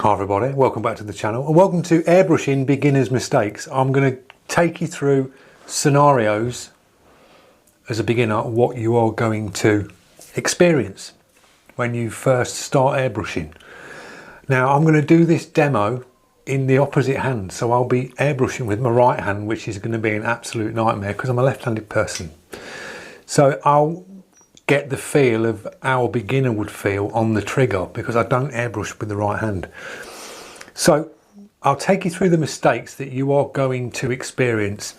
Hi everybody, welcome back to the channel and welcome to Airbrushing Beginner's Mistakes. I'm going to take you through scenarios as a beginner, what you are going to experience when you first start airbrushing. Now I'm going to do this demo in the opposite hand, so I'll be airbrushing with my right hand, which is going to be an absolute nightmare because I'm a left-handed person. So I'll get the feel of how a beginner would feel on the trigger because I don't airbrush with the right hand. So I'll take you through the mistakes that you are going to experience,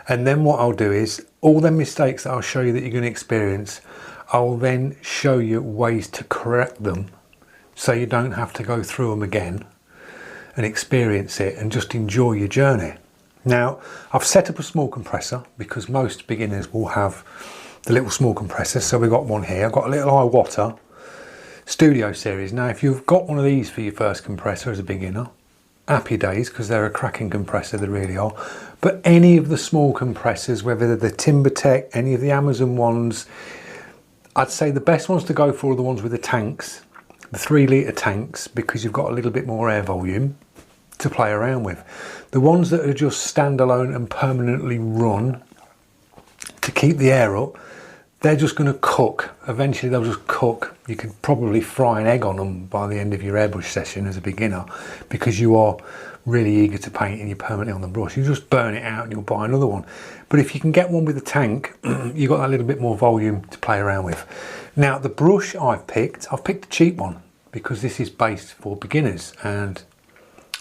and then what I'll do is all the mistakes that I'll show you that you're going to experience, I'll then show you ways to correct them so you don't have to go through them again and experience it and just enjoy your journey. Now I've set up a small compressor because most beginners will have the little small compressor. So we've got one here. I've got a little Iwata Studio series. Now if you've got one of these for your first compressor as a beginner, happy days, because they're a cracking compressor, they really are. But any of the small compressors, whether they're the TimberTech, any of the Amazon ones, I'd say the best ones to go for are the ones with the tanks, the 3 litre tanks, because you've got a little bit more air volume to play around with. The ones that are just standalone and permanently run to keep the air up, they're just going to cook. Eventually they'll just cook. You could probably fry an egg on them by the end of your airbrush session as a beginner, because you are really eager to paint and you're permanently on the brush. You just burn it out and you'll buy another one. But if you can get one with a tank, you've got that little bit more volume to play around with. Now the brush I've picked a cheap one because this is based for beginners and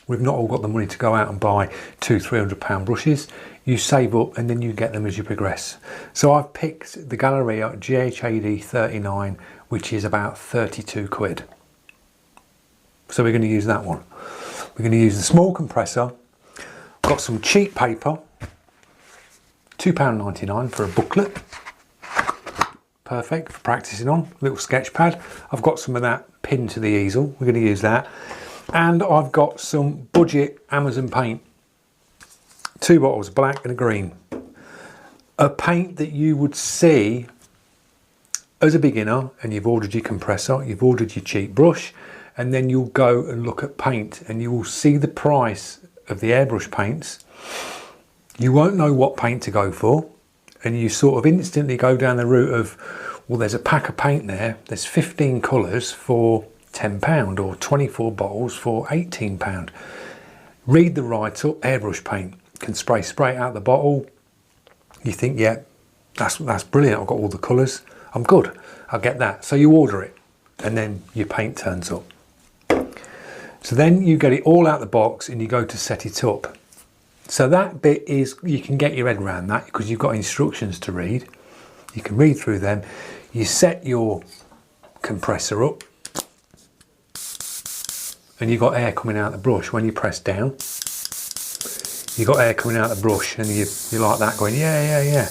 we've not all got the money to go out and buy £200–300 brushes. You save up and then you get them as you progress. So I've picked the Galleria GHAD 39, which is about 32 quid. So we're going to use that one. We're going to use the small compressor. Got some cheap paper, £2.99 for a booklet. Perfect for practicing on, little sketch pad. I've got some of that pinned to the easel. We're going to use that. And I've got some budget Amazon paint. 2 bottles, a black and a green. A paint that you would see as a beginner, and you've ordered your compressor, you've ordered your cheap brush, and then you'll go and look at paint and you will see the price of the airbrush paints. You won't know what paint to go for, and you sort of instantly go down the route of, well, there's a pack of paint there, there's 15 colours for £10 or 24 bottles for £18. Read the write-up. Airbrush paint can spray out the bottle. You think, yeah, that's brilliant, I've got all the colours, I'm good, I'll get that. So you order it and then your paint turns up. So then you get it all out the box and you go to set it up. So that bit is, you can get your head around that because you've got instructions to read. You can read through them. You set your compressor up and you've got air coming out the brush. When you press down, you've got air coming out the brush and you like that, going, yeah,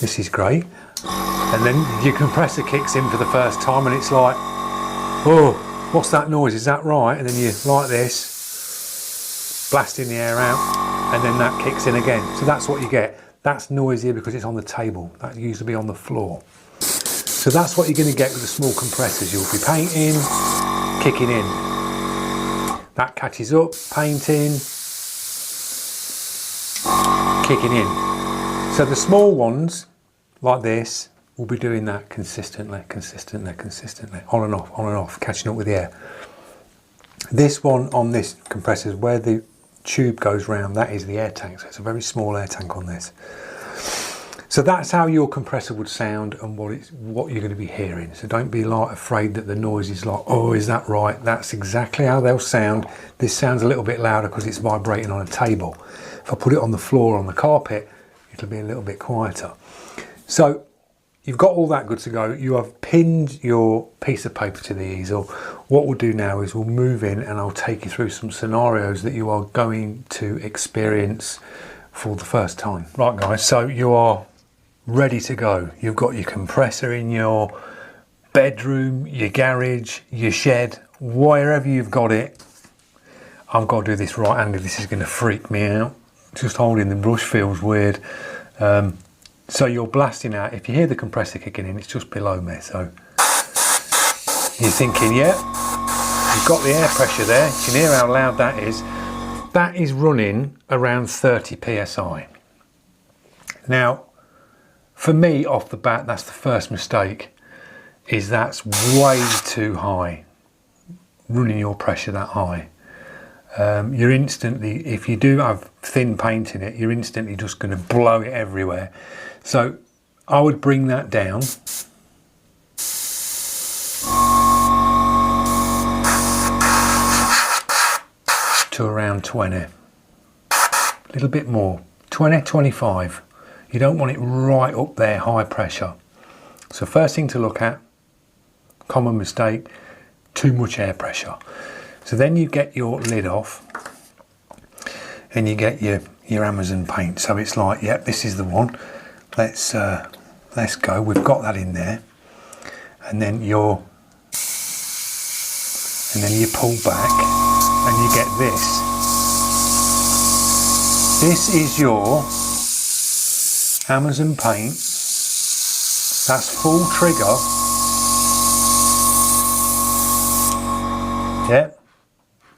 this is great. And then your compressor kicks in for the first time and it's like, oh, what's that noise? Is that right? And then you like this, blasting the air out, and then that kicks in again. So that's what you get. That's noisier because it's on the table. That used to be on the floor. So that's what you're going to get with the small compressors. You'll be painting, kicking in. That catches up, painting, kicking in. So the small ones, like this, will be doing that consistently, on and off, catching up with the air. This one on this compressor is where the tube goes round, that is the air tank. So it's a very small air tank on this. So that's how your compressor would sound and what you're going to be hearing. So don't be like afraid that the noise is like, oh, is that right? That's exactly how they'll sound. This sounds a little bit louder because it's vibrating on a table. If I put it on the floor, on the carpet, it'll be a little bit quieter. So you've got all that good to go. You have pinned your piece of paper to the easel. What we'll do now is we'll move in and I'll take you through some scenarios that you are going to experience for the first time. Right guys, so you are ready to go. You've got your compressor in your bedroom, your garage, your shed, wherever you've got it. I've got to do this right-handed. This is going to freak me out. Just holding the brush feels weird. So you're blasting out. If you hear the compressor kicking in, it's just below me. So you're thinking, yeah, You've got the air pressure there. You can hear how loud that is. That is running around 30 psi. Now, for me, off the bat, that's the first mistake, is that's way too high, running your pressure that high. You're instantly, if you do have thin paint in it, you're instantly just going to blow it everywhere. So I would bring that down to around 20, a little bit more, 20, 25. You don't want it right up there, high pressure. So first thing to look at, common mistake, too much air pressure. So then you get your lid off and you get your Amazon paint. So it's like, yep, this is the one. Let's go. We've got that in there. And then you pull back and you get this. This is your Amazon paint. That's full trigger. Yeah,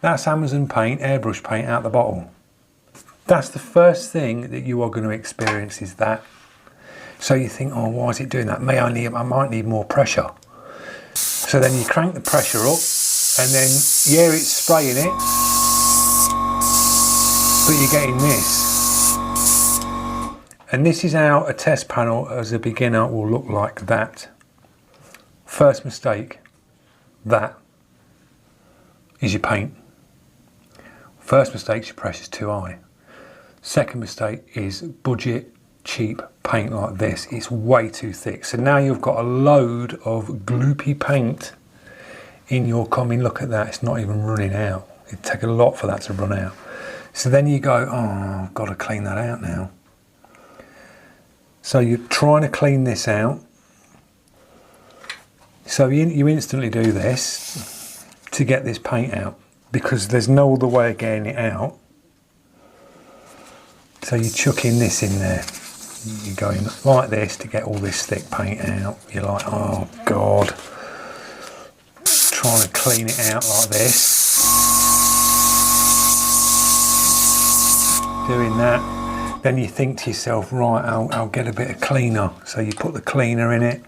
that's Amazon paint, airbrush paint out the bottle. That's the first thing that you are going to experience, is that. So you think, oh, why is it doing that? I might need more pressure. So then you crank the pressure up, and then, yeah, it's spraying it, but you're getting this. And this is how a test panel as a beginner will look like that. First mistake, that is your paint. First mistake, your pressure's too high. Second mistake is budget, cheap paint like this. It's way too thick. So now you've got a load of gloopy paint in your coming. Look at that, it's not even running out. It'd take a lot for that to run out. So then you go, oh, I've got to clean that out now. So you're trying to clean this out. So you instantly do this to get this paint out, because there's no other way of getting it out. So you're chucking this in there. You're going like this to get all this thick paint out. You're like, oh God. Trying to clean it out like this. Doing that. Then you think to yourself, right, I'll get a bit of cleaner. So you put the cleaner in it.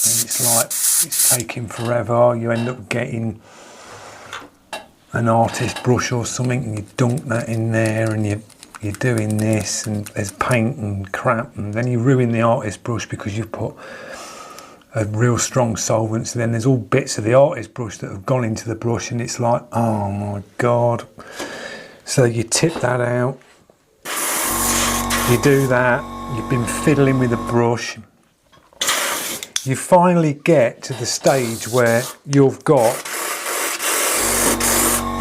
And it's like, it's taking forever. You end up getting an artist brush or something, and you dunk that in there, and you're doing this, and there's paint and crap, and then you ruin the artist brush because you've put a real strong solvent. So then there's all bits of the artist brush that have gone into the brush, and it's like, oh my God. So you tip that out, you do that, you've been fiddling with the brush. You finally get to the stage where you've got,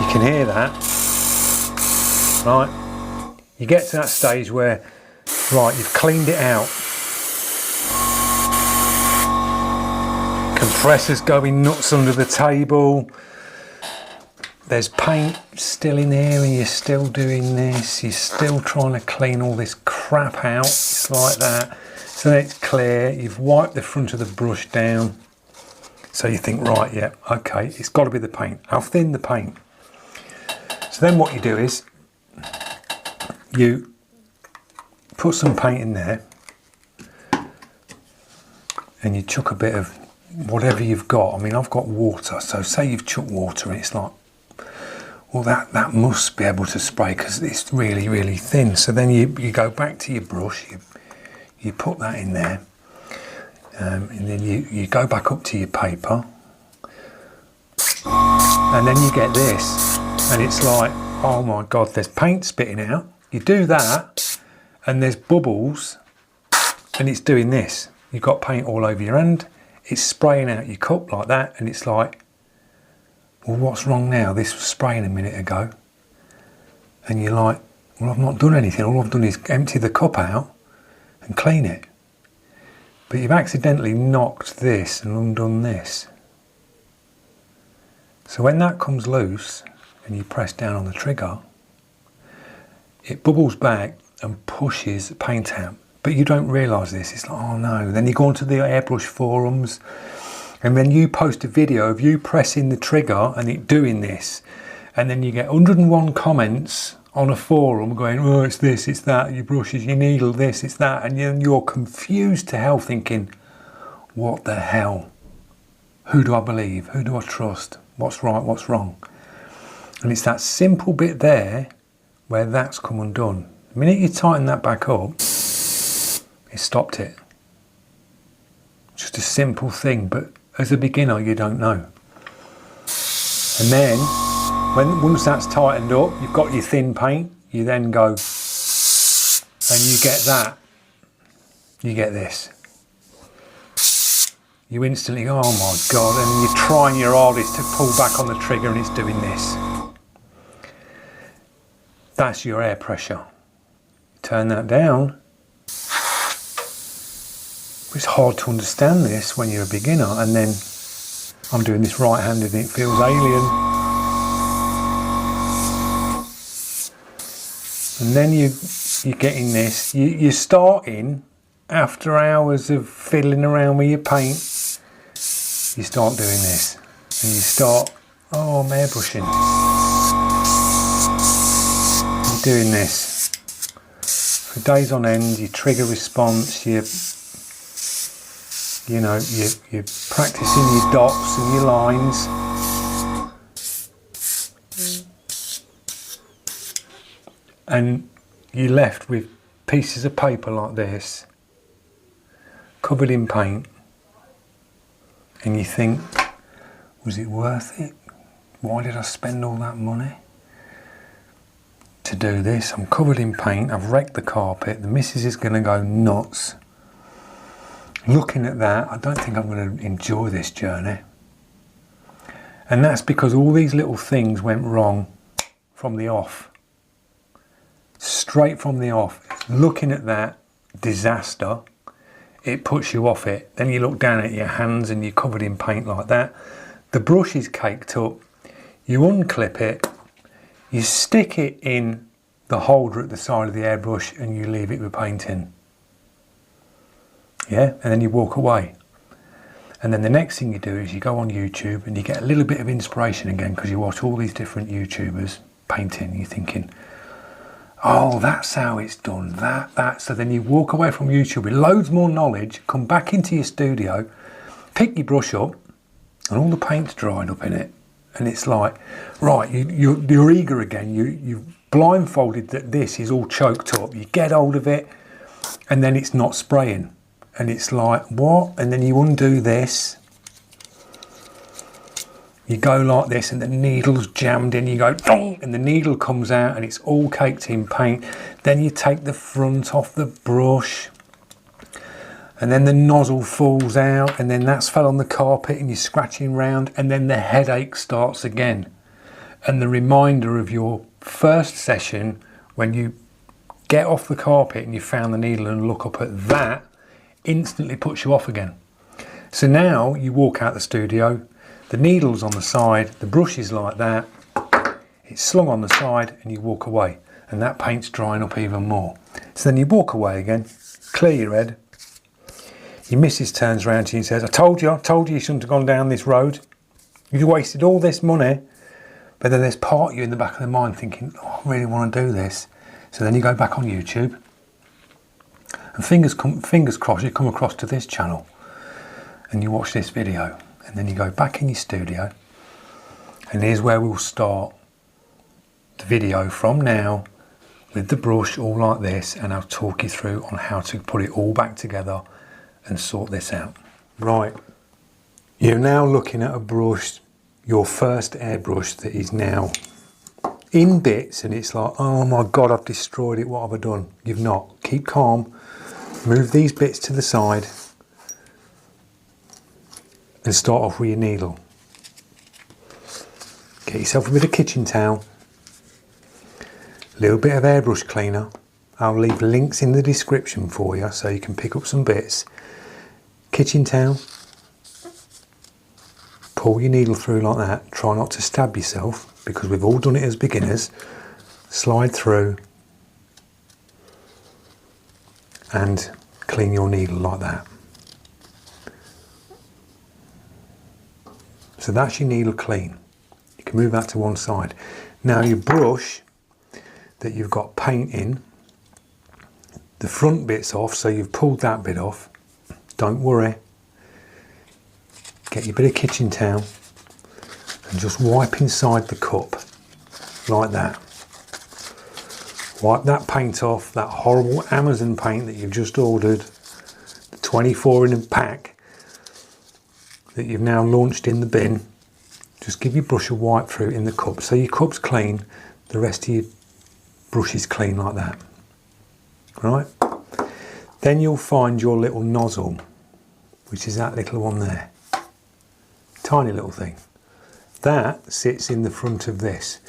you can hear that, right? You get to that stage where, right, you've cleaned it out. Compressor's going nuts under the table. There's paint still in here, and you're still doing this. You're still trying to clean all this crap out. It's like that. So then it's clear. You've wiped the front of the brush down. So you think, right, yeah, okay, it's got to be the paint. I'll thin the paint. So then what you do is you put some paint in there, and you chuck a bit of whatever you've got. I mean, I've got water. So say you've chucked water, and it's like, well, that must be able to spray because it's really, really thin. So then you go back to your brush, you put that in there, and then you go back up to your paper, and then you get this, and it's like, oh my God, there's paint spitting out. You do that, and there's bubbles, and it's doing this. You've got paint all over your hand, it's spraying out your cup like that, and it's like, well, what's wrong now? This was spraying a minute ago. And you're like, well, I've not done anything. All I've done is empty the cup out and clean it. But you've accidentally knocked this and undone this. So when that comes loose and you press down on the trigger, it bubbles back and pushes paint out. But you don't realise this. It's like, oh no. Then you go onto the airbrush forums And then you post a video of you pressing the trigger and it doing this. And then you get 101 comments on a forum going, oh, it's this, it's that, your brushes, your needle, this, it's that. And then you're confused to hell thinking, what the hell? Who do I believe? Who do I trust? What's right, what's wrong? And it's that simple bit there where that's come undone. The minute you tighten that back up, it stopped it. Just a simple thing, but as a beginner, you don't know. And then, once that's tightened up, you've got your thin paint, you then go and you get that. You get this. You instantly go, oh my God, and you're trying your hardest to pull back on the trigger and it's doing this. That's your air pressure. Turn that down. It's hard to understand this when you're a beginner, and then I'm doing this right-handed and it feels alien. And then you're getting this. You're starting, after hours of fiddling around with your paint, you start doing this. And you start, oh, I'm airbrushing. You're doing this. For days on end, your trigger response, you're practicing your dots and your lines. And you're left with pieces of paper like this, covered in paint. And you think, was it worth it? Why did I spend all that money to do this? I'm covered in paint, I've wrecked the carpet, the missus is going to go nuts. Looking at that, I don't think I'm going to enjoy this journey. And that's because all these little things went wrong from the off. Straight from the off. Looking at that disaster, it puts you off it. Then you look down at your hands and you're covered in paint like that. The brush is caked up. You unclip it, you stick it in the holder at the side of the airbrush and you leave it with paint in. Yeah, and then you walk away. And then the next thing you do is you go on YouTube and you get a little bit of inspiration again because you watch all these different YouTubers painting. You're thinking, oh, that's how it's done, that. So then you walk away from YouTube with loads more knowledge, come back into your studio, pick your brush up, and all the paint's dried up in it. And it's like, right, you're eager again. You're blindfolded that this is all choked up. You get hold of it, and then it's not spraying. And it's like, what? And then you undo this. You go like this and the needle's jammed in, you go, dong, and the needle comes out and it's all caked in paint. Then you take the front off the brush and then the nozzle falls out and then that's fell on the carpet and you're scratching round and then the headache starts again. And the reminder of your first session when you get off the carpet and you found the needle and look up at that instantly puts you off again. So now you walk out the studio, the needle's on the side, the brush is like that, it's slung on the side and you walk away and that paint's drying up even more. So then you walk away again, clear your head, your missus turns around to you and says, I told you you shouldn't have gone down this road. You wasted all this money. But then there's part of you in the back of the mind thinking, oh, I really want to do this. So then you go back on YouTube and fingers crossed you come across to this channel and you watch this video. And then you go back in your studio and here's where we'll start the video from now with the brush all like this, and I'll talk you through on how to put it all back together and sort this out. Right, you're now looking at a brush, your first airbrush that is now in bits and it's like, oh my God, I've destroyed it, what have I done? You've not. Keep calm, move these bits to the side and start off with your needle. Get yourself a bit of kitchen towel, a little bit of airbrush cleaner. I'll leave links in the description for you so you can pick up some bits. Kitchen towel, pull your needle through like that. Try not to stab yourself because we've all done it as beginners. Slide through and clean your needle like that. So that's your needle clean. You can move that to one side. Now your brush that you've got paint in, the front bit's off, so you've pulled that bit off. Don't worry. Get your bit of kitchen towel and just wipe inside the cup like that. Wipe that paint off, that horrible Amazon paint that you've just ordered, the 24 in a pack that you've now launched in the bin. Just give your brush a wipe through in the cup. So your cup's clean, the rest of your brush is clean like that. Right? Then you'll find your little nozzle, which is that little one there. Tiny little thing. That sits in the front of this.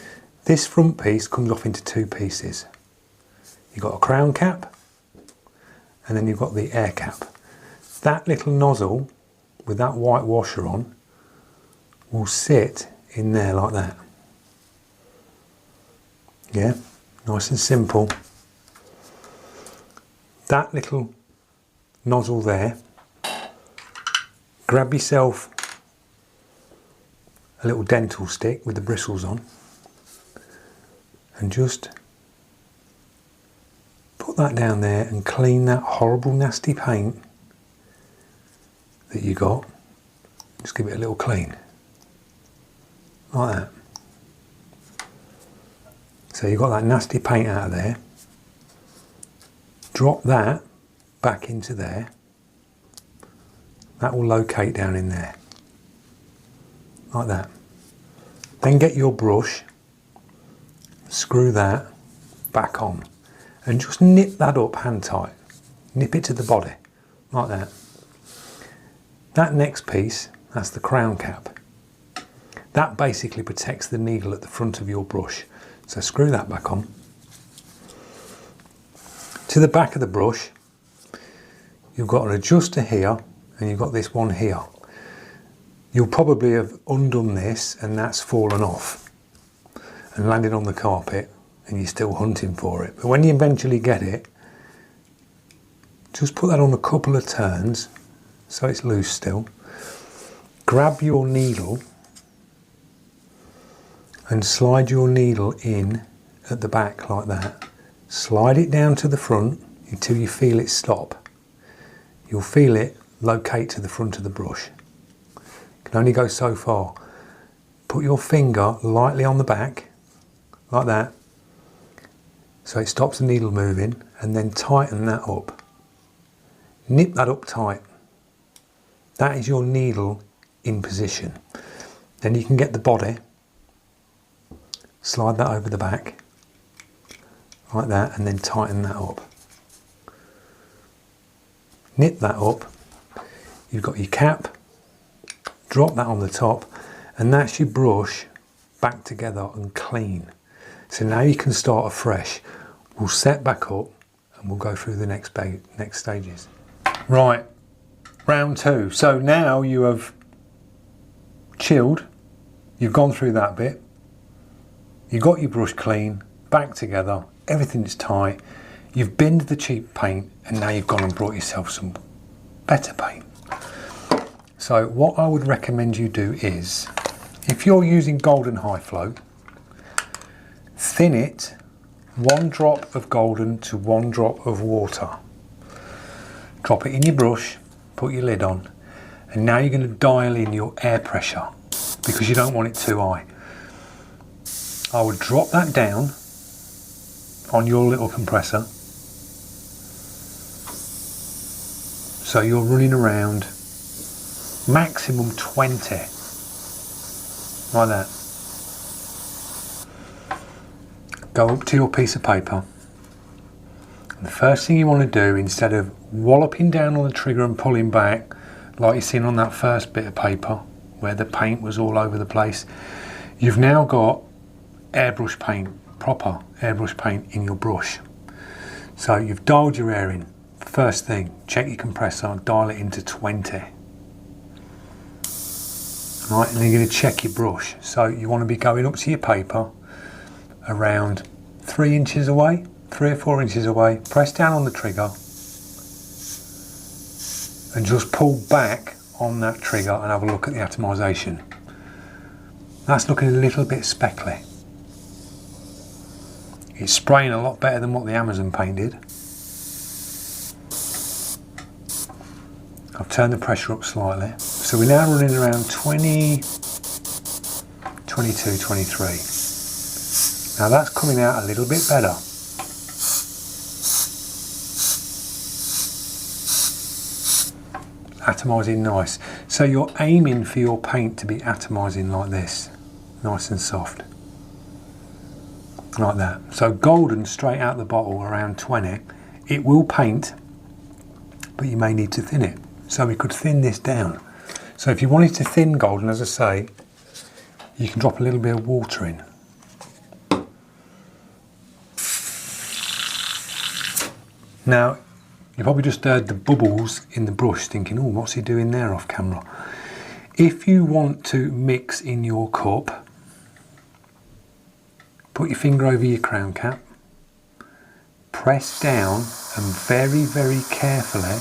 This front piece comes off into two pieces. You've got a crown cap, and then you've got the air cap. That little nozzle with that white washer on will sit in there like that. Yeah, nice and simple. That little nozzle there, grab yourself a little dental stick with the bristles on and just put that down there and clean that horrible nasty paint that you got. Just give it a little clean like that. So you've got that nasty paint out of there. Drop that back into there. That will locate down in there like that. Then get your brush, screw that back on and just nip that up hand tight. Nip it to the body like that. That next piece, that's the crown cap. That basically protects the needle at the front of your brush. So screw that back on. To the back of the brush, you've got an adjuster here and you've got this one here. You'll probably have undone this and that's fallen off and landed on the carpet and you're still hunting for it. But when you eventually get it, just put that on a couple of turns so it's loose still. Grab your needle and slide your needle in at the back like that. Slide it down to the front until you feel it stop. You'll feel it locate to the front of the brush. Can only go so far. Put your finger lightly on the back, like that, so it stops the needle moving, and then tighten that up. Nip that up tight. That is your needle in position. Then you can get the body, slide that over the back, like that, and then tighten that up. Nip that up. You've got your cap. Drop that on the top, and that's your brush back together and clean. So now you can start afresh. We'll set back up and we'll go through the next stages. Right, round two. So now you have chilled, you've gone through that bit, you've got your brush clean, back together, everything's tight, you've binned the cheap paint, and now you've gone and brought yourself some better paint. So what I would recommend you do is, if you're using Golden High Flow, thin it 1 drop of golden to 1 drop of water. Drop it in your brush, put your lid on, and now you're going to dial in your air pressure because you don't want it too high. I would drop that down on your little compressor so you're running around maximum 20, like that. Go up to your piece of paper, and the first thing you want to do, instead of walloping down on the trigger and pulling back like you've seen on that first bit of paper where the paint was all over the place, you've now got airbrush paint, proper airbrush paint in your brush. So you've dialed your air in. First thing, check your compressor, dial it into 20. Right, and then you're going to check your brush. So you want to be going up to your paper around 3 inches away, 3 or 4 inches away. Press down on the trigger and just pull back on that trigger and have a look at the atomization. That's looking a little bit speckly. It's spraying a lot better than what the Amazon paint did. I've turned the pressure up slightly. So we're now running around 20, 22, 23. Now that's coming out a little bit better. Atomising nice. So you're aiming for your paint to be atomising like this. Nice and soft. Like that. So golden straight out the bottle around 20. It will paint, but you may need to thin it. So we could thin this down. So if you wanted to thin golden, as I say, you can drop a little bit of water in. Now, you probably just heard the bubbles in the brush thinking, oh, what's he doing there off camera? If you want to mix in your cup, put your finger over your crown cap, press down and very, very carefully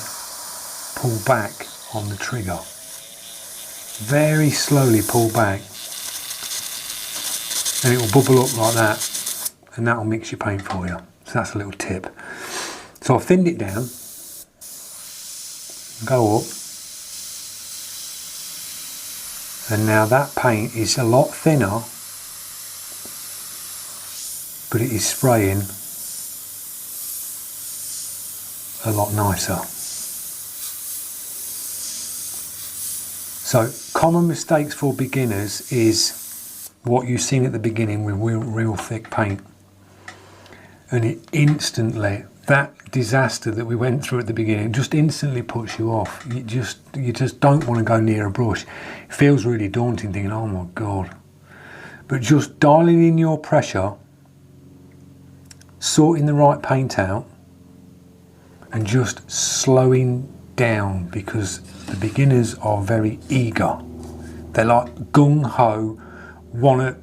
pull back on the trigger. Very slowly pull back and it will bubble up like that, and that will mix your paint for you. So that's a little tip. So I've thinned it down, go up, and now that paint is a lot thinner, but it is spraying a lot nicer. So common mistakes for beginners is what you've seen at the beginning with real thick paint, and it instantly, that disaster that we went through at the beginning just instantly puts you off. You just don't want to go near a brush. It feels really daunting thinking, oh my God. But just dialing in your pressure, sorting the right paint out, and just slowing down, because the beginners are very eager. They're like gung-ho, want to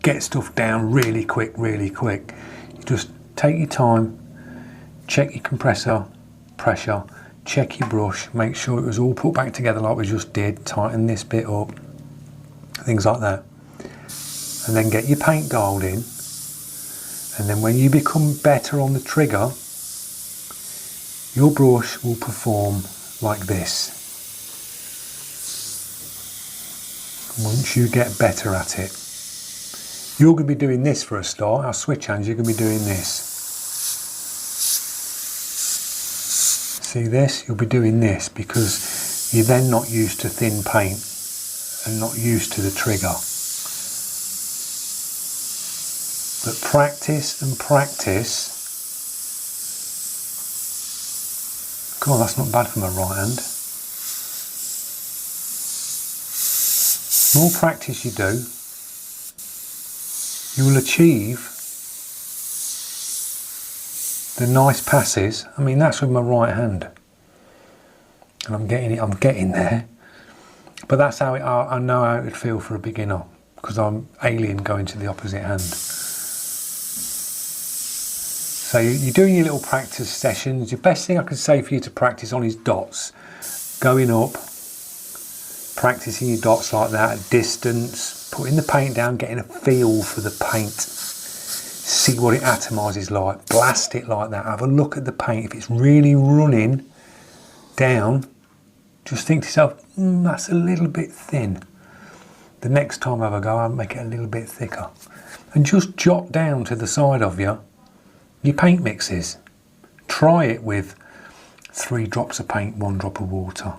get stuff down really quick, really quick. You just take your time, check your compressor pressure, check your brush, make sure it was all put back together like we just did, tighten this bit up, things like that. And then get your paint dialed in, and then when you become better on the trigger, your brush will perform like this. Once you get better at it, you're going to be doing this for a start. Our switch hands, you're going to be doing this. See this? You'll be doing this because you're then not used to thin paint and not used to the trigger. But practice and practice. God, that's not bad for my right hand. The more practice you do, you will achieve the nice passes. I mean, that's with my right hand, and I'm getting there. But that's how I know how it would feel for a beginner, because I'm alien going to the opposite hand. So you're doing your little practice sessions. The best thing I could say for you to practice on is dots. Going up, practicing your dots like that at distance, putting the paint down, getting a feel for the paint. See what it atomises like. Blast it like that. Have a look at the paint. If it's really running down, just think to yourself, that's a little bit thin. The next time I have a go, I'll make it a little bit thicker. And just jot down to the side of you your paint mixes. Try it with 3 drops of paint, 1 drop of water,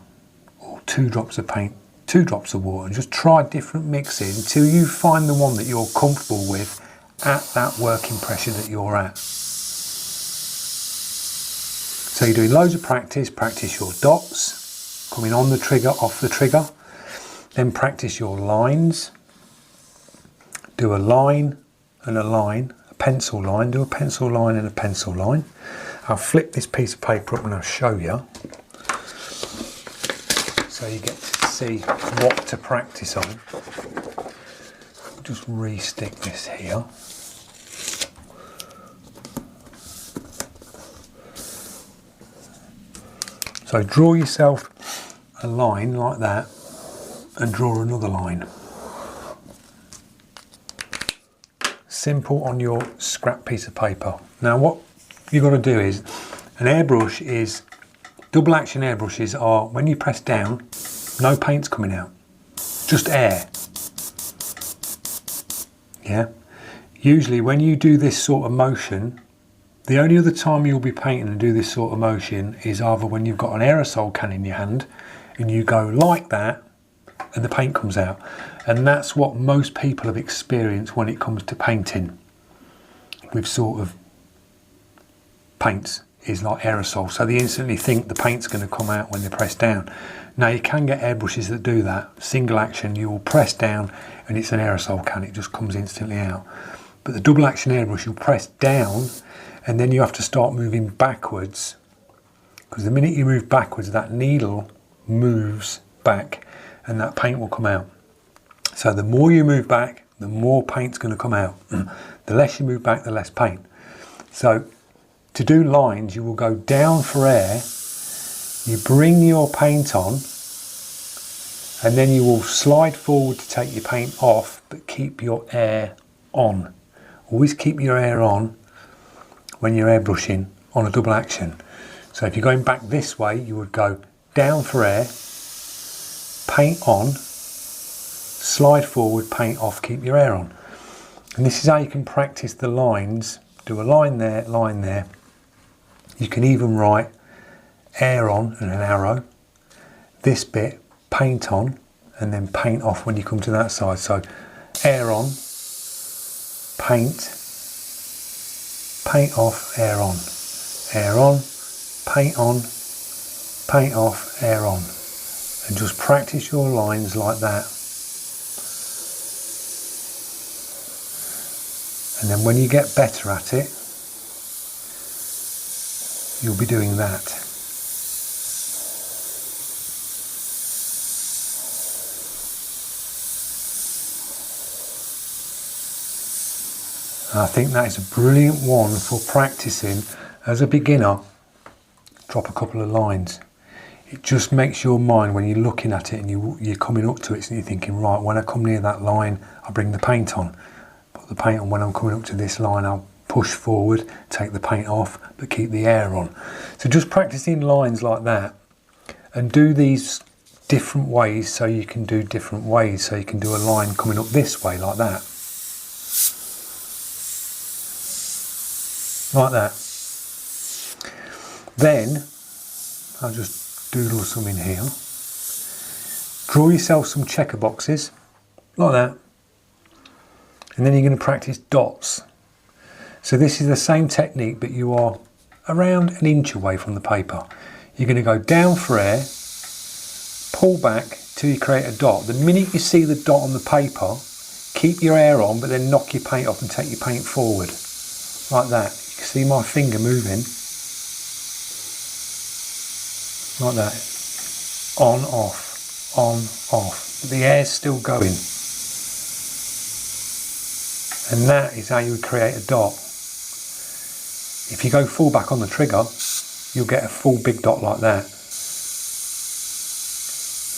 or 2 drops of paint, 2 drops of water. Just try different mixes until you find the one that you're comfortable with at that working pressure that you're at. So you're doing loads of practice. Practice your dots, coming on the trigger, off the trigger. Then practice your lines. Do a line and a line. Pencil line, do a pencil line and a pencil line. I'll flip this piece of paper up and I'll show you, so you get to see what to practice on. Just re-stick this here. So draw yourself a line like that and draw another line. simple on your scrap piece of paper. Now what you've got to do is, an airbrush is, double action airbrushes are, when you press down, no paint's coming out, just air. Yeah. Usually when you do this sort of motion, the only other time you'll be painting and do this sort of motion is either when you've got an aerosol can in your hand and you go like that and the paint comes out. And that's what most people have experienced when it comes to painting with sort of paints, is like aerosol. So they instantly think the paint's going to come out when they press down. Now you can get airbrushes that do that. Single action, you will press down and it's an aerosol can, it just comes instantly out. But the double action airbrush, you'll press down and then you have to start moving backwards, because the minute you move backwards, that needle moves back and that paint will come out. So the more you move back, the more paint's going to come out. The less you move back, the less paint. So to do lines, you will go down for air, you bring your paint on, and then you will slide forward to take your paint off, but keep your air on. Always keep your air on when you're airbrushing on a double action. So if you're going back this way, you would go down for air, paint on, slide forward, paint off, keep your air on. And this is how you can practice the lines. Do a line there, line there. You can even write air on and an arrow. This bit, paint on, and then paint off when you come to that side. So air on, paint, paint off, air on, paint on, paint off, air on. And just practice your lines like that. And then when you get better at it, you'll be doing that. And I think that is a brilliant one for practicing as a beginner. Drop a couple of lines. It just makes your mind, when you're looking at it and you're coming up to it, and you're thinking, right, when I come near that line, I bring the paint on. Put the paint on. When I'm coming up to this line, I'll push forward, take the paint off, but keep the air on. So just practicing lines like that, and do these different ways so you can do different ways. So you can do a line coming up this way like that. Like that. Then I'll just doodle some in here. Draw yourself some checker boxes like that, and then you're going to practice dots. So this is the same technique, but you are around an inch away from the paper. You're going to go down for air, pull back till you create a dot. The minute you see the dot on the paper, keep your air on, but then knock your paint off and take your paint forward like that. You can see my finger moving like that. On, off, on, off. The air's still going. And that is how you would create a dot. If you go full back on the trigger, you'll get a full big dot like that.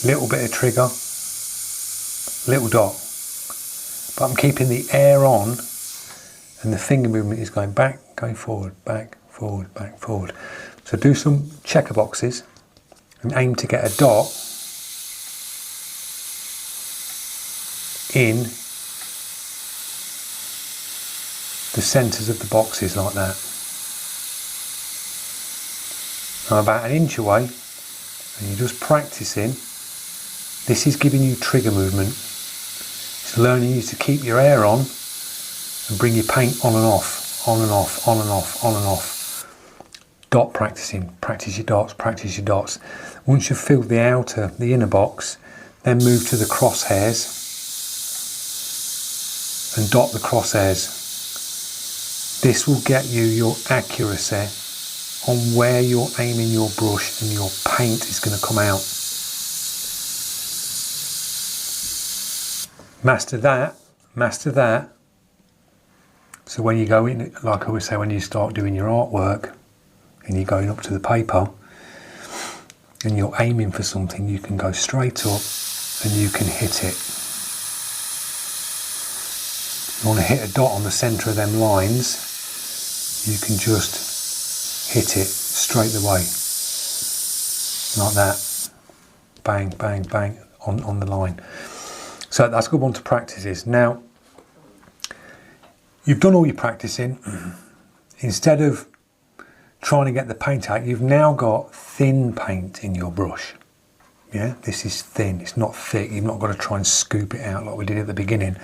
Little bit of trigger, little dot. But I'm keeping the air on, and the finger movement is going back, going forward, back, forward, back, forward. So do some checker boxes and aim to get a dot in the centres of the boxes like that. I'm about an inch away, and you're just practicing. This is giving you trigger movement. It's learning you to keep your air on and bring your paint on and off, on and off, on and off, on and off. Dot practicing. Practice your dots, practice your dots. Once you've filled the outer, the inner box, then move to the crosshairs and dot the crosshairs. This will get you your accuracy on where you're aiming your brush, and your paint is going to come out. Master that, master that. So when you go in, like I would say, when you start doing your artwork and you're going up to the paper and you're aiming for something, you can go straight up and you can hit it. You want to hit a dot on the centre of them lines, you can just hit it straight away, like that. Bang, bang, bang on the line. So that's a good one to practice is. Now, you've done all your practicing. Instead of trying to get the paint out, you've now got thin paint in your brush. Yeah, this is thin, it's not thick. You've not got to try and scoop it out like we did at the beginning.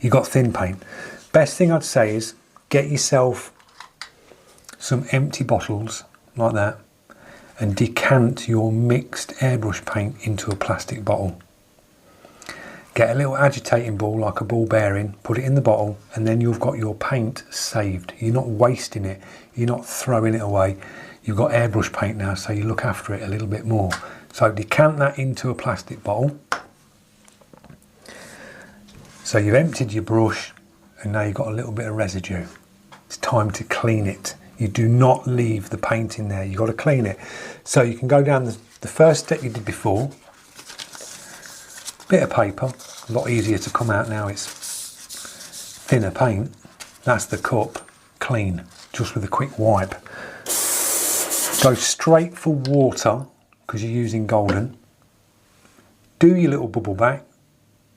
You've got thin paint. Best thing I'd say is get yourself some empty bottles like that and decant your mixed airbrush paint into a plastic bottle. Get a little agitating ball, like a ball bearing, put it in the bottle, and then you've got your paint saved. You're not wasting it, you're not throwing it away. You've got airbrush paint now, so you look after it a little bit more. So decant that into a plastic bottle. So you've emptied your brush, and now you've got a little bit of residue. It's time to clean it. You do not leave the paint in there, you've got to clean it. So you can go down the first step you did before. Bit of paper, a lot easier to come out now, it's thinner paint. That's the cup, clean, just with a quick wipe. Go straight for water, because you're using golden. Do your little bubble back,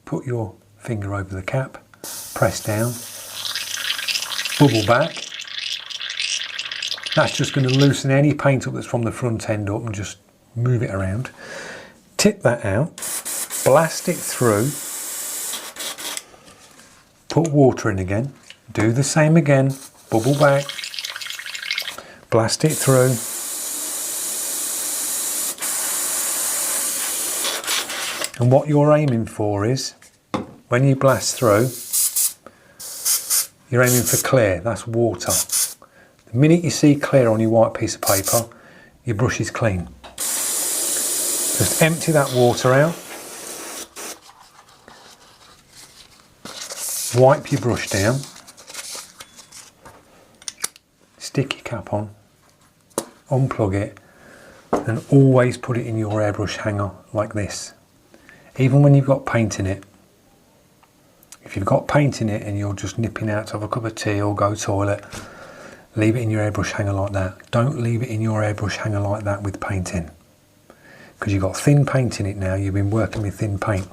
put your finger over the cap, press down, bubble back. That's just going to loosen any paint up that's from the front end up and just move it around. Tip that out, blast it through, put water in again, do the same again, bubble back, blast it through. And what you're aiming for is, when you blast through, you're aiming for clear, that's water. The minute you see clear on your white piece of paper, your brush is clean. Just empty that water out. Wipe your brush down. Stick your cap on. Unplug it. And always put it in your airbrush hanger like this. Even when you've got paint in it. If you've got paint in it and you're just nipping out to have a cup of tea or go toilet, leave it in your airbrush hanger like that. Don't leave it in your airbrush hanger like that with paint in. Because you've got thin paint in it now, you've been working with thin paint.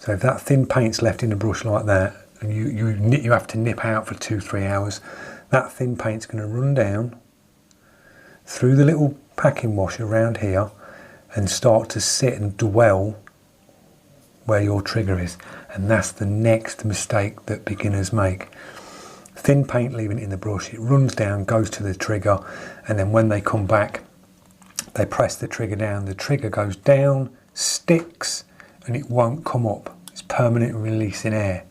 So if that thin paint's left in a brush like that, and you have to nip out for 2-3 hours, that thin paint's going to run down through the little packing wash around here and start to sit and dwell where your trigger is. And that's the next mistake that beginners make. Thin paint, leaving it in the brush, it runs down, goes to the trigger, and then when they come back, they press the trigger down, the trigger goes down, sticks, and it won't come up. It's permanent release in air.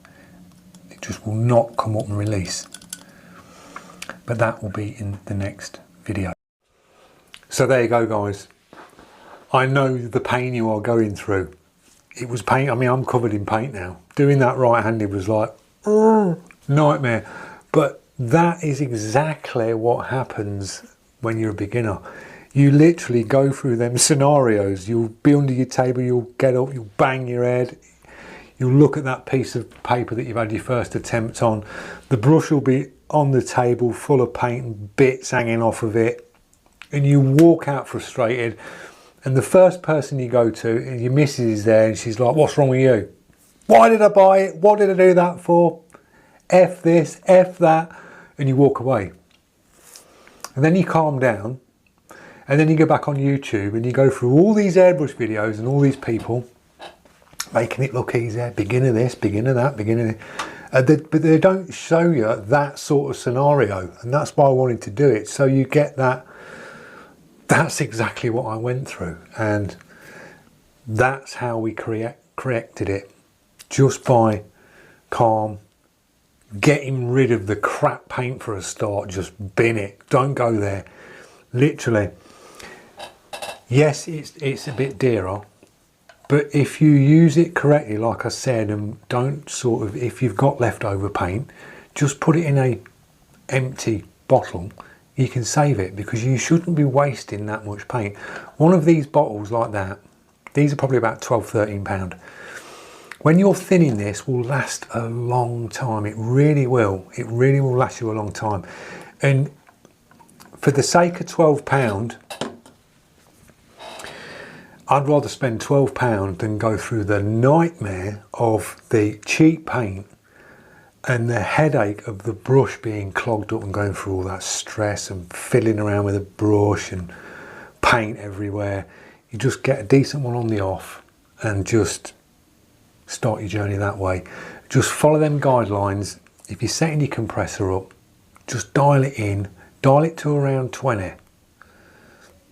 It just will not come up and release. But that will be in the next video. So there you go, guys. I know the pain you are going through. It was paint, I mean, I'm covered in paint now. Doing that right-handed was like, nightmare. But that is exactly what happens when you're a beginner. You literally go through them scenarios. You'll be under your table, you'll get up, you'll bang your head. You'll look at that piece of paper that you've had your first attempt on. The brush will be on the table full of paint and bits hanging off of it. And you walk out frustrated. And the first person you go to, your missus is there and she's like, what's wrong with you? Why did I buy it? What did I do that for? F this, F that. And you walk away. And then you calm down. And then you go back on YouTube and you go through all these airbrush videos and all these people making it look easier. Beginner this, beginner that, beginner this. But they don't show you that sort of scenario. And that's why I wanted to do it. So you get that. That's exactly what I went through. And that's how we corrected it. Just by calm, getting rid of the crap paint for a start. Just bin it. Don't go there. Literally. Yes, it's a bit dearer, but if you use it correctly, like I said, and don't sort of, if you've got leftover paint, just put it in a empty bottle. You can save it because you shouldn't be wasting that much paint. One of these bottles like that, these are probably about £12, £13. When you're thinning, this will last a long time. It really will. It really will last you a long time. And for the sake of £12, I'd rather spend £12 than go through the nightmare of the cheap paint and the headache of the brush being clogged up and going through all that stress and fiddling around with a brush and paint everywhere. You just get a decent one on the off and just start your journey that way. Just follow them guidelines. If you're setting your compressor up, just dial it in, dial it to around 20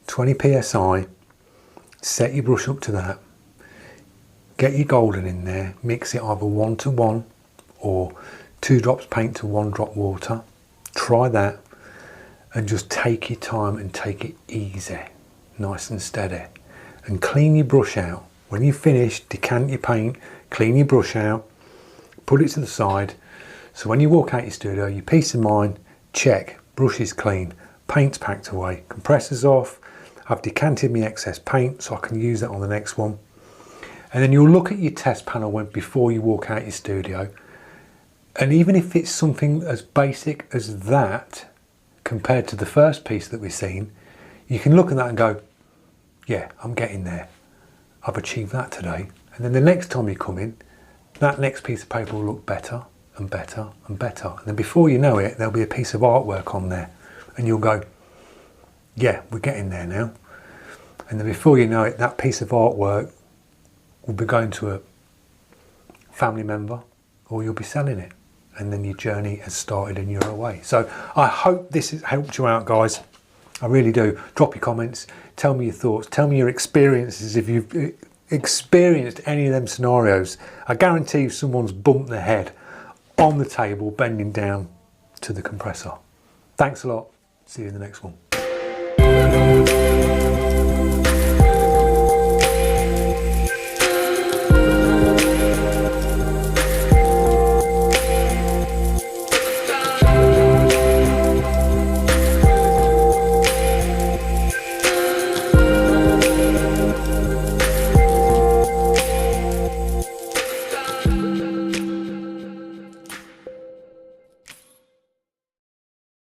psi, set your brush up to that, get your golden in there, mix it either 1 to 1 or 2 drops paint to 1 drop water. Try that and just take your time and take it easy, nice and steady, and clean your brush out. When you finish, decant your paint, clean your brush out, put it to the side, so when you walk out your studio, your peace of mind, check, brush is clean, paint's packed away, compressor's off, I've decanted my excess paint so I can use that on the next one. And then you'll look at your test panel before you walk out your studio, and even if it's something as basic as that compared to the first piece that we've seen, you can look at that and go, yeah, I'm getting there. I've achieved that today. And then the next time you come in, that next piece of paper will look better and better and better. And then before you know it, there'll be a piece of artwork on there. And you'll go, yeah, we're getting there now. And then before you know it, that piece of artwork will be going to a family member, or you'll be selling it. And then your journey has started and you're away. So I hope this has helped you out, guys. I really do. Drop your comments, tell me your thoughts, tell me your experiences if you've experienced any of them scenarios. I guarantee someone's bumped their head on the table bending down to the compressor. Thanks a lot. See you in the next one.